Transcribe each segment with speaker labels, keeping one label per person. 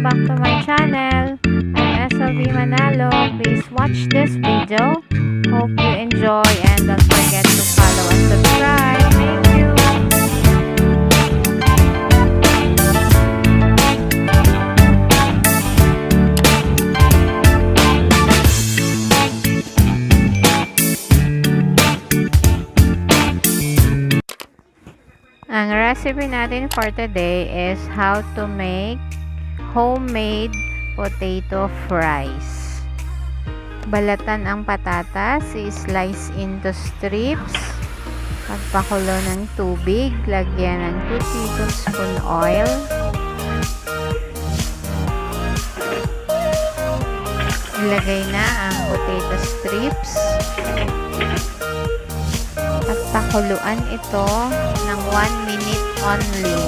Speaker 1: back to my channel. I'm SLV Manalo. Please watch this video. Hope you enjoy and don't forget to follow and subscribe. Thank you. Ang recipe natin for today is how to make homemade potato fries. Balatan ang patatas, i-slice into strips. Pagpakulo ng tubig, lagyan ng 2 tablespoon oil. Ilagay na ang potato strips. At pakuluan ito ng 1 minute only.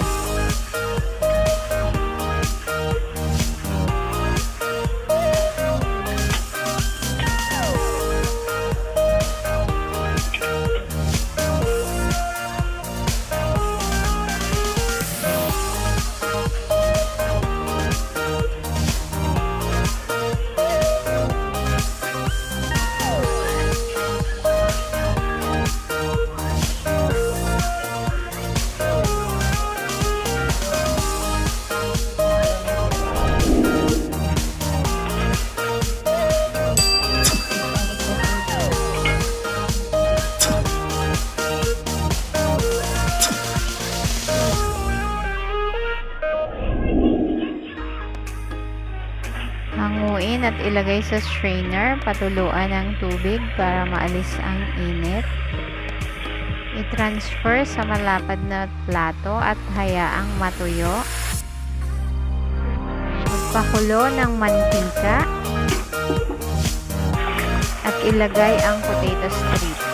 Speaker 1: Hanguin at ilagay sa strainer, patuluan ng tubig para maalis ang init. I-transfer sa malapad na plato at hayaang matuyo. Magpakulo ng mantika at ilagay ang potato strips.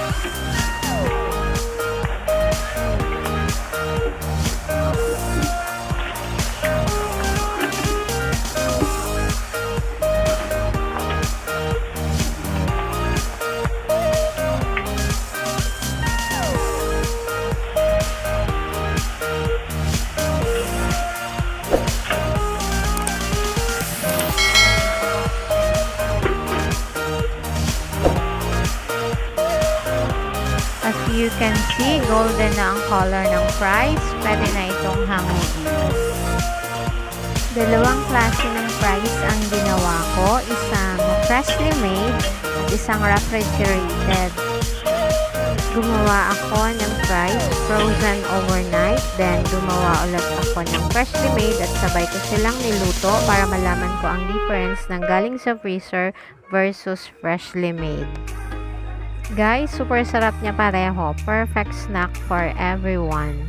Speaker 1: As you can see, golden na ang color ng fries. Pwede na itong hanguin. Dalawang klase ng fries ang ginawa ko. Isang freshly made at isang refrigerated. Gumawa ako ng fries frozen overnight. Then, gumawa ulit ako ng freshly made at sabay ko silang niluto para malaman ko ang difference ng galing sa freezer versus freshly made. Guys, super sarap niya pareho. Perfect snack for everyone.